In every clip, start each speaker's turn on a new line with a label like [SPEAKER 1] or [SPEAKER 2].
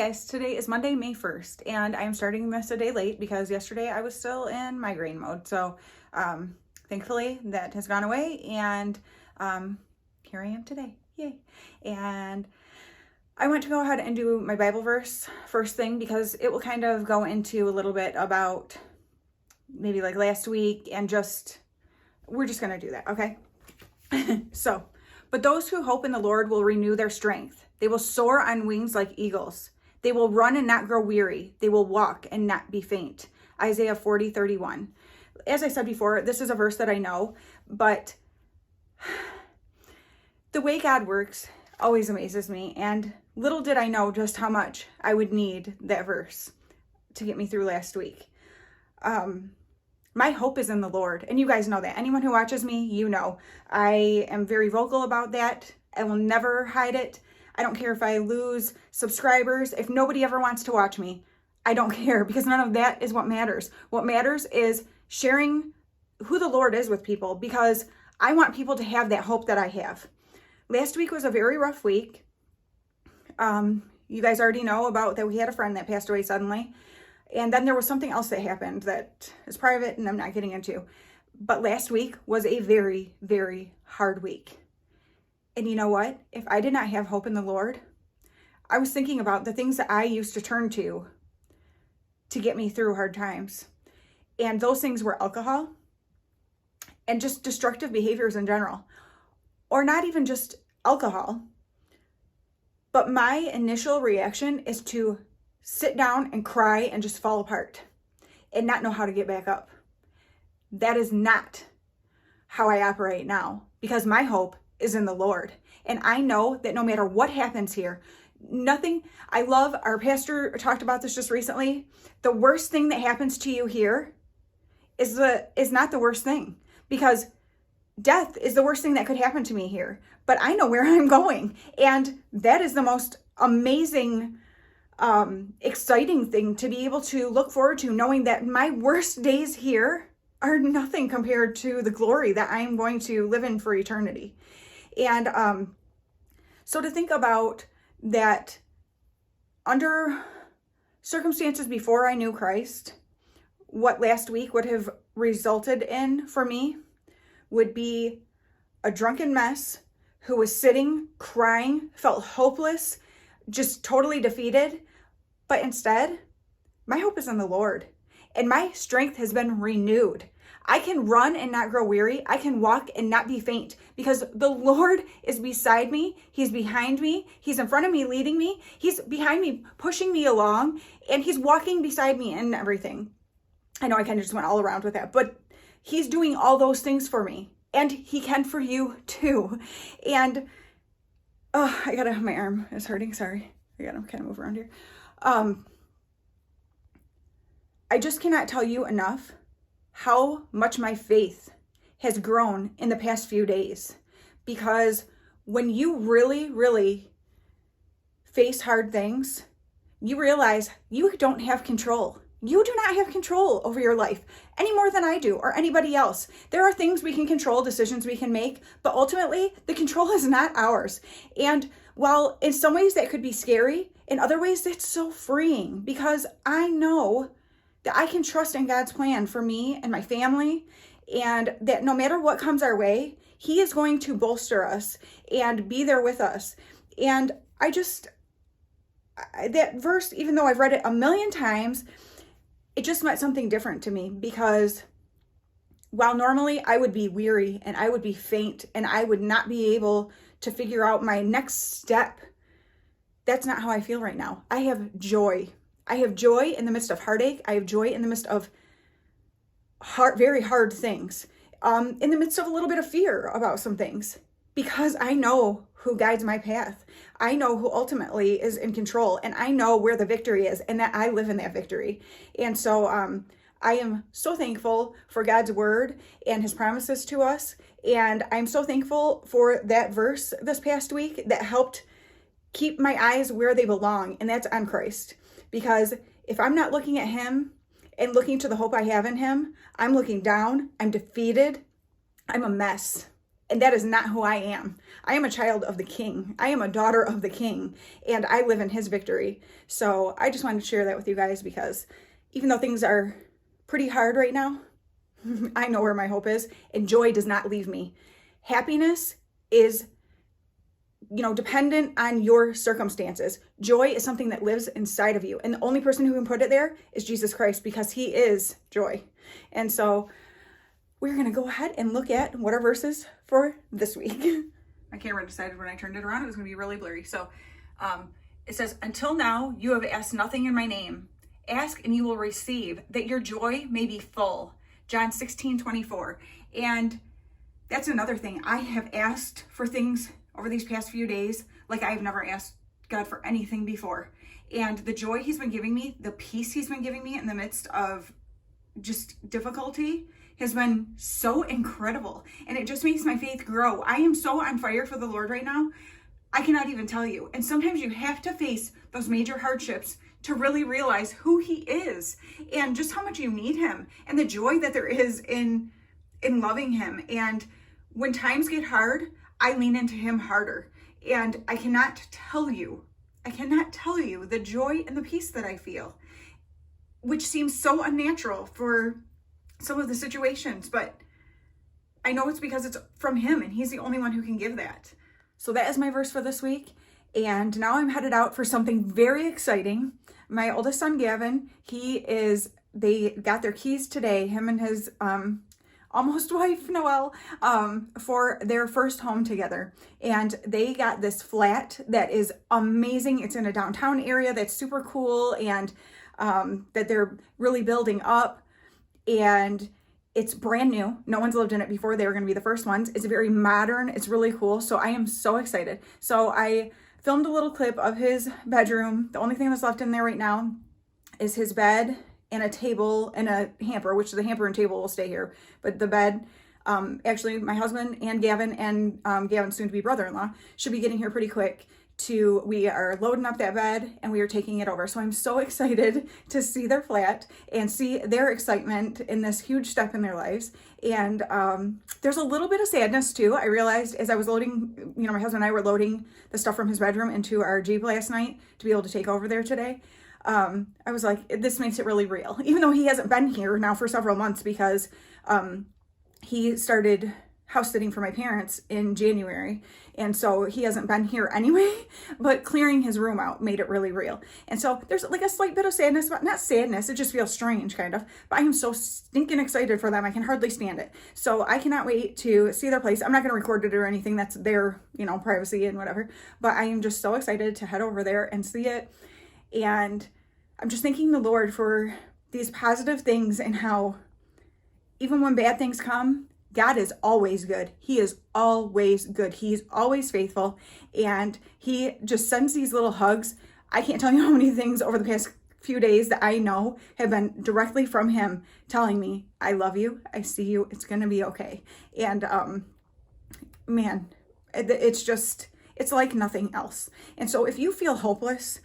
[SPEAKER 1] guys, today is Monday, May 1st, and I'm starting this a day late because yesterday I was still in migraine mode. So thankfully that has gone away, and here I am today. Yay. And I want to go ahead and do my Bible verse first thing because it will kind of go into a little bit about maybe like last week, and we're just going to do that, okay? So, but those who hope in the Lord will renew their strength. They will soar on wings like eagles. They will run and not grow weary. They will walk and not be faint. Isaiah 40:31. As I said before, this is a verse that I know, but the way God works always amazes me. And little did I know just how much I would need that verse to get me through last week. My hope is in the Lord, and you guys know that. Anyone who watches me, you know, I am very vocal about that. I will never hide it. I don't care if I lose subscribers. If nobody ever wants to watch me, I don't care, because none of that is what matters. What matters is sharing who the Lord is with people, because I want people to have that hope that I have. Last week was a very rough week. You guys already know about that we had a friend that passed away suddenly. And then there was something else that happened that is private and I'm not getting into. But last week was a very, very hard week. And you know what? If I did not have hope in the Lord, I was thinking about the things that I used to turn to get me through hard times. And those things were alcohol and just destructive behaviors in general. Or not even just alcohol. But my initial reaction is to sit down and cry and just fall apart and not know how to get back up. That is not how I operate now, because my hope is in the Lord. And I know that no matter what happens here, I love, our pastor talked about this just recently, the worst thing that happens to you here is not the worst thing, because death is the worst thing that could happen to me here. But I know where I'm going, and that is the most amazing exciting thing to be able to look forward to, knowing that my worst days here are nothing compared to the glory that I'm going to live in for eternity. And so to think about that, under circumstances before I knew Christ, what last week would have resulted in for me would be a drunken mess who was sitting, crying, felt hopeless, just totally defeated. But instead, my hope is in the Lord, and my strength has been renewed. I can run and not grow weary. I can walk and not be faint, because the Lord is beside me. He's behind me. He's in front of me, leading me. He's behind me, pushing me along, and he's walking beside me and everything. I know I kind of just went all around with that, but he's doing all those things for me, and he can for you too. And my arm is hurting. Sorry. I gotta kind of move around here. I just cannot tell you enough how much my faith has grown in the past few days, because when you really, really face hard things, you realize you don't have control. You do not have control over your life any more than I do or anybody else. There are things we can control, decisions we can make, but ultimately the control is not ours. And while in some ways that could be scary, in other ways that's so freeing, because I know that I can trust in God's plan for me and my family, and that no matter what comes our way, he is going to bolster us and be there with us. And that verse, even though I've read it a million times, it just meant something different to me, because while normally I would be weary and I would be faint and I would not be able to figure out my next step, that's not how I feel right now. I have joy. I have joy in the midst of heartache. I have joy in the midst of very hard things, in the midst of a little bit of fear about some things, because I know who guides my path. I know who ultimately is in control, and I know where the victory is, and that I live in that victory. And so I am so thankful for God's word and his promises to us. And I'm so thankful for that verse this past week that helped keep my eyes where they belong, and that's on Christ. Because if I'm not looking at him and looking to the hope I have in him, I'm looking down, I'm defeated, I'm a mess. And that is not who I am. I am a child of the King. I am a daughter of the King, and I live in his victory. So I just wanted to share that with you guys, because even though things are pretty hard right now, I know where my hope is, and joy does not leave me. Happiness is, dependent on your circumstances. Joy is something that lives inside of you. And the only person who can put it there is Jesus Christ, because he is joy. And so we're going to go ahead and look at what our verses for this week. My camera decided when I turned it around, it was going to be really blurry. So it says, until now, you have asked nothing in my name. Ask and you will receive, that your joy may be full. John 16:24. And that's another thing. I have asked for things over these past few days like I've never asked God for anything before. And the joy he's been giving me, the peace he's been giving me in the midst of just difficulty has been so incredible. And it just makes my faith grow. I am so on fire for the Lord right now. I cannot even tell you. And sometimes you have to face those major hardships to really realize who he is and just how much you need him, and the joy that there is in loving him. And when times get hard, I lean into him harder. And I cannot tell you the joy and the peace that I feel, which seems so unnatural for some of the situations, but I know it's because it's from him, and he's the only one who can give that. So that is my verse for this week. And now I'm headed out for something very exciting. My oldest son, Gavin, they got their keys today, him and his almost wife, Noelle, for their first home together. And they got this flat that is amazing. It's in a downtown area that's super cool, and that they're really building up. And it's brand new. No one's lived in it before. They were going to be the first ones. It's very modern. It's really cool. So I am so excited. So I filmed a little clip of his bedroom. The only thing that's left in there right now is his bed and a table and a hamper, which the hamper and table will stay here. But the bed, actually my husband and Gavin and Gavin's soon to be brother-in-law should be getting here pretty quick. We are loading up that bed and we are taking it over. So I'm so excited to see their flat and see their excitement in this huge step in their lives. And there's a little bit of sadness too. I realized as I was loading, my husband and I were loading the stuff from his bedroom into our Jeep last night to be able to take over there today. I was like, this makes it really real, even though he hasn't been here now for several months, because he started house sitting for my parents in January. And so he hasn't been here anyway, but clearing his room out made it really real. And so there's like a slight bit of sadness, but not sadness. It just feels strange kind of, but I am so stinking excited for them. I can hardly stand it. So I cannot wait to see their place. I'm not going to record it or anything. That's their, privacy and whatever, but I am just so excited to head over there and see it. And I'm just thanking the Lord for these positive things, and how even when bad things come, God is always good. He is always good. He's always faithful. And he just sends these little hugs. I can't tell you how many things over the past few days that I know have been directly from him telling me, I love you. I see you. It's going to be okay. And man, it's like nothing else. And so if you feel hopeless,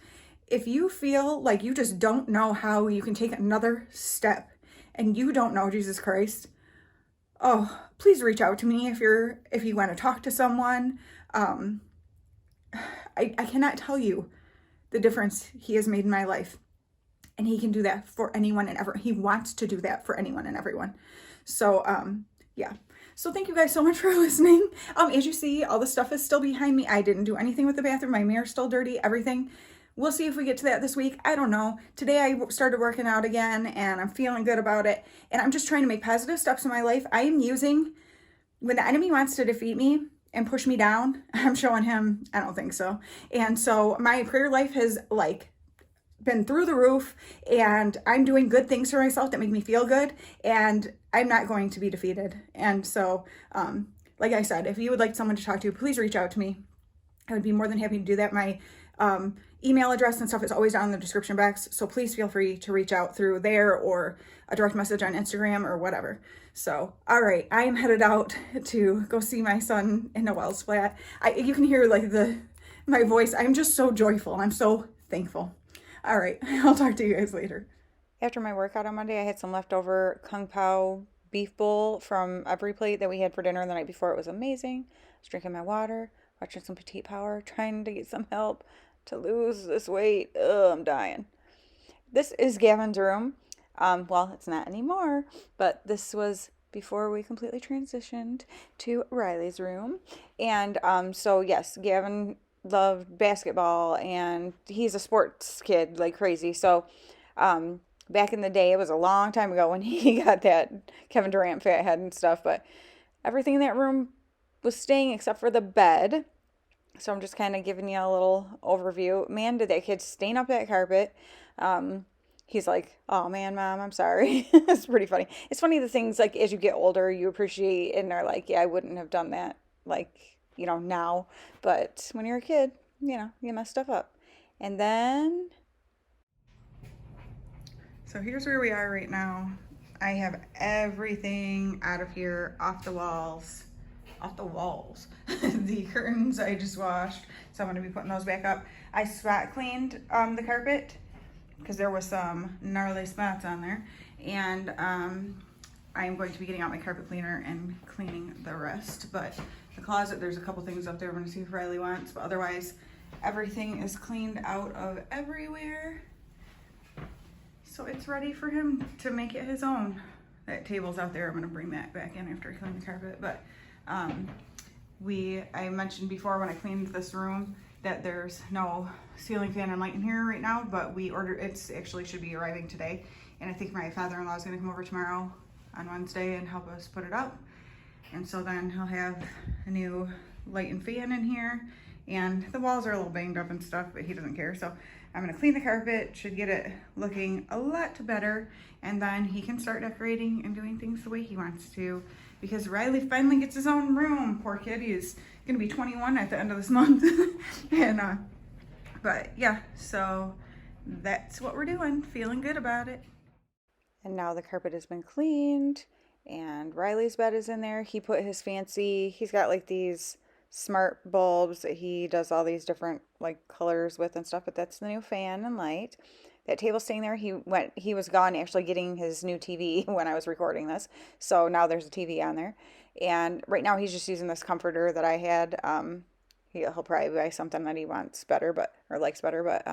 [SPEAKER 1] if you feel like you just don't know how you can take another step and you don't know Jesus Christ, oh, please reach out to me if you want to talk to someone. I cannot tell you the difference he has made in my life. And he can do that for anyone and everyone. He wants to do that for anyone and everyone. So, yeah. So thank you guys so much for listening. As you see, all the stuff is still behind me. I didn't do anything with the bathroom. My mirror's still dirty, everything. We'll see if we get to that this week. I don't know. Today I started working out again and I'm feeling good about it. And I'm just trying to make positive steps in my life. I am using, when the enemy wants to defeat me and push me down, I'm showing him, I don't think so. And so my prayer life has been through the roof, and I'm doing good things for myself that make me feel good, and I'm not going to be defeated. And so, like I said, if you would like someone to talk to, please reach out to me. I would be more than happy to do that. My email address and stuff is always down in the description box, so please feel free to reach out through there or a direct message on Instagram or whatever. So, all right, I am headed out to go see my son in Noelle's flat. You can hear my voice. I'm just so joyful. I'm so thankful. All right, I'll talk to you guys later. After my workout on Monday, I had some leftover Kung Pao
[SPEAKER 2] beef bowl from every plate that we had for dinner the night before. It was amazing. I was drinking my water, watching some Petite Power, trying to get some help to lose this weight. Ugh, I'm dying. This is Gavin's room. Well, it's not anymore, but this was before we completely transitioned to Riley's room. And so, yes, Gavin loved basketball and he's a sports kid like crazy. So, back in the day, it was a long time ago when he got that Kevin Durant fat head and stuff, but everything in that room was staying except for the bed. So I'm just kind of giving you a little overview. Man, did that kid stain up that carpet. He's like, oh man, mom, I'm sorry. It's pretty funny. It's funny the things like as you get older, you appreciate and are like, yeah, I wouldn't have done that like, now. But when you're a kid, you mess stuff up. And then,
[SPEAKER 1] So here's where we are right now. I have everything out of here, off the walls. The curtains I just washed, so I'm gonna be putting those back up. I spot cleaned the carpet because there was some gnarly spots on there, and I'm going to be getting out my carpet cleaner and cleaning the rest. But the closet, there's a couple things up there I'm gonna see if Riley wants, but otherwise everything is cleaned out of everywhere. So it's ready for him to make it his own. That table's out there. I'm gonna bring that back in after I clean the carpet. But I mentioned before when I cleaned this room that there's no ceiling fan and light in here right now, but we ordered, it's actually should be arriving today. And I think my father-in-law is gonna come over tomorrow on Wednesday and help us put it up. And so then he'll have a new light and fan in here. And the walls are a little banged up and stuff, but he doesn't care. So I'm gonna clean the carpet, should get it looking a lot better. And then he can start decorating and doing things the way he wants to. Because Riley finally gets his own room. Poor kid, he's gonna be 21 at the end of this month. And but yeah, so that's what we're doing. Feeling good about it.
[SPEAKER 2] and now the carpet has been cleaned and Riley's bed is in there. He's got like these smart bulbs that he does all these different like colors with and stuff, but that's the new fan and light. That table's staying there. He was gone actually getting his new TV when I was recording this. So now there's a TV on there. And right now he's just using this comforter that I had. He'll probably buy something that he wants better, or likes better, but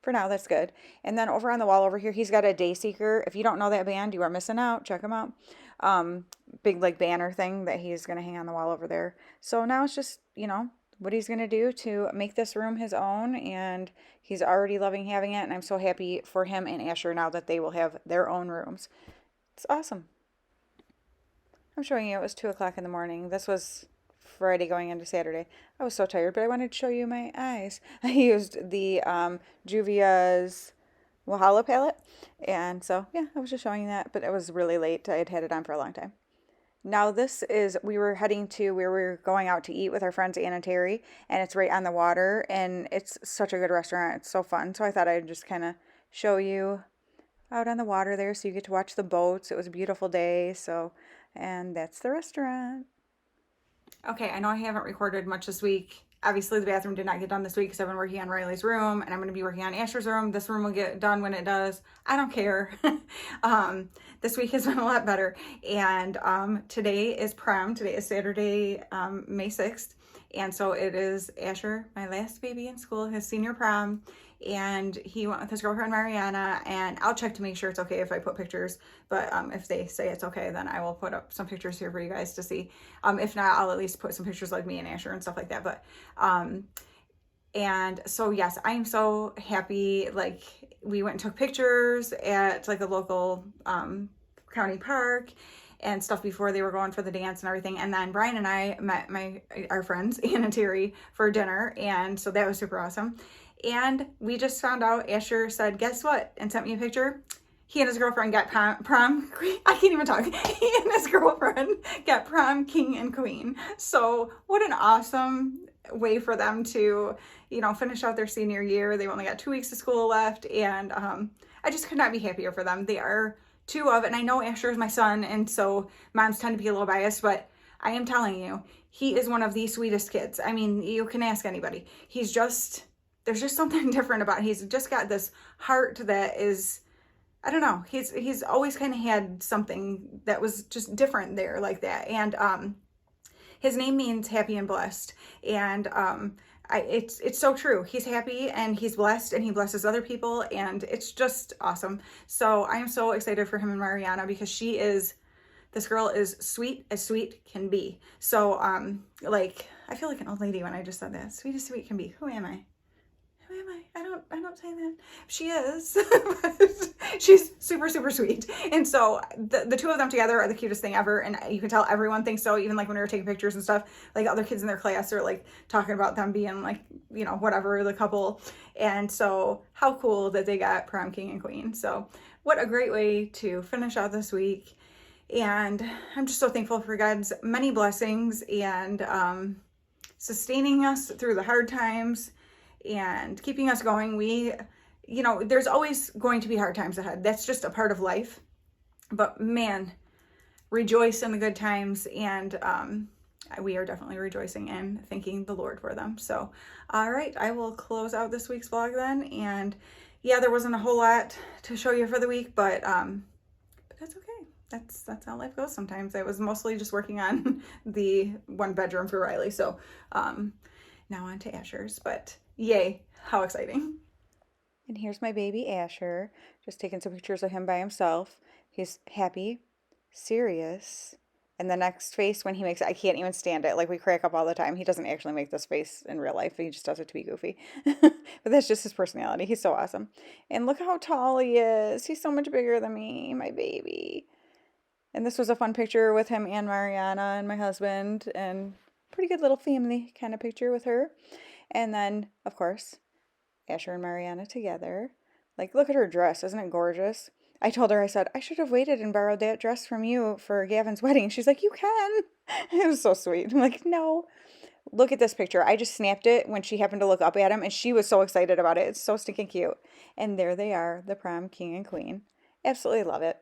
[SPEAKER 2] for now that's good. And then over on the wall over here, he's got a Day Seeker. If you don't know that band, you are missing out. Check him out. Big like banner thing that he's gonna hang on the wall over there. So now it's just, what he's gonna do to make this room his own, and he's already loving having it, and I'm so happy for him and Asher now that they will have their own rooms. It's awesome. I'm showing you it was 2 o'clock in the morning. This was Friday going into Saturday. I was so tired, but I wanted to show you my eyes. I used the Juvia's Wahala palette, and so yeah, I was just showing you that, but it was really late. I had it on for a long time. Now we were heading to where we were going out to eat with our friends Ann and Terry, and it's right on the water, and it's such a good restaurant. It's so fun. So I thought I'd just kind of show you out on the water there so you get to watch the boats. It was a beautiful day, and that's the restaurant.
[SPEAKER 1] Okay, I know I haven't recorded much this week. Obviously, the bathroom did not get done this week because I've been working on Riley's room, and I'm going to be working on Asher's room. This room will get done when it does. I don't care. This week has been a lot better. And today is prom. Today is Saturday, May 6th. And so it is Asher, my last baby in school, his senior prom. And he went with his girlfriend Mariana, and I'll check to make sure it's okay if I put pictures, but if they say it's okay, then I will put up some pictures here for you guys to see. If not, I'll at least put some pictures like me and Asher and stuff like that. But and so yes, I am so happy. Like, we went and took pictures at like a local county park and stuff before they were going for the dance and everything. And then Brian and I met our friends Ann and Terry for dinner, and so that was super awesome. And we just found out, Asher said, guess what? And sent me a picture. He and his girlfriend got prom queen. I can't even talk. He and his girlfriend got prom king and queen. So what an awesome way for them to, finish out their senior year. They've only got 2 weeks of school left. And I just could not be happier for them. They are two of, and I know Asher is my son, and so moms tend to be a little biased, but I am telling you, he is one of the sweetest kids. I mean, you can ask anybody. There's just something different about it. He's just got this heart that is I don't know. He's always kind of had something that was just different there like that. And his name means happy and blessed. And it's so true. He's happy and he's blessed and he blesses other people, and it's just awesome. So I am so excited for him and Mariana, because this girl is sweet as sweet can be. So like, I feel like an old lady when I just said that. Sweet as sweet can be. Who am I? Who am I? I don't say that. She is. She's super, super sweet. And so the two of them together are the cutest thing ever. And you can tell everyone thinks so. Even like when we were taking pictures and stuff, like other kids in their class are like talking about them being like, you know, whatever, the couple. And so how cool that they got prom king and queen. So what a great way to finish out this week. And I'm just so thankful for God's many blessings and sustaining us through the hard times and keeping us going. You know, there's always going to be hard times ahead. That's just a part of life. But man, rejoice in the good times. And we are definitely rejoicing and thanking the Lord for them. So, all right, I will close out this week's vlog then. And yeah, there wasn't a whole lot to show you for the week, but that's okay. That's how life goes sometimes. I was mostly just working on the one bedroom for Riley. So now on to Asher's, but yay, how exciting.
[SPEAKER 2] And here's my baby Asher, just taking some pictures of him by himself. He's happy, serious, and the next face when he makes it, I can't even stand it. Like, we crack up all the time. He doesn't actually make this face in real life. He just does it to be goofy. But that's just his personality. He's so awesome. And look how tall he is. He's so much bigger than me, my baby. And this was a fun picture with him and Mariana and my husband, and pretty good little family kind of picture with her. And then, of course, Asher and Mariana together. Like, look at her dress. Isn't it gorgeous? I told her, I said, I should have waited and borrowed that dress from you for Gavin's wedding. She's like, you can. It was so sweet. I'm like, no. Look at this picture. I just snapped it when she happened to look up at him, and she was so excited about it. It's so stinking cute. And there they are, the prom king and queen. Absolutely love it.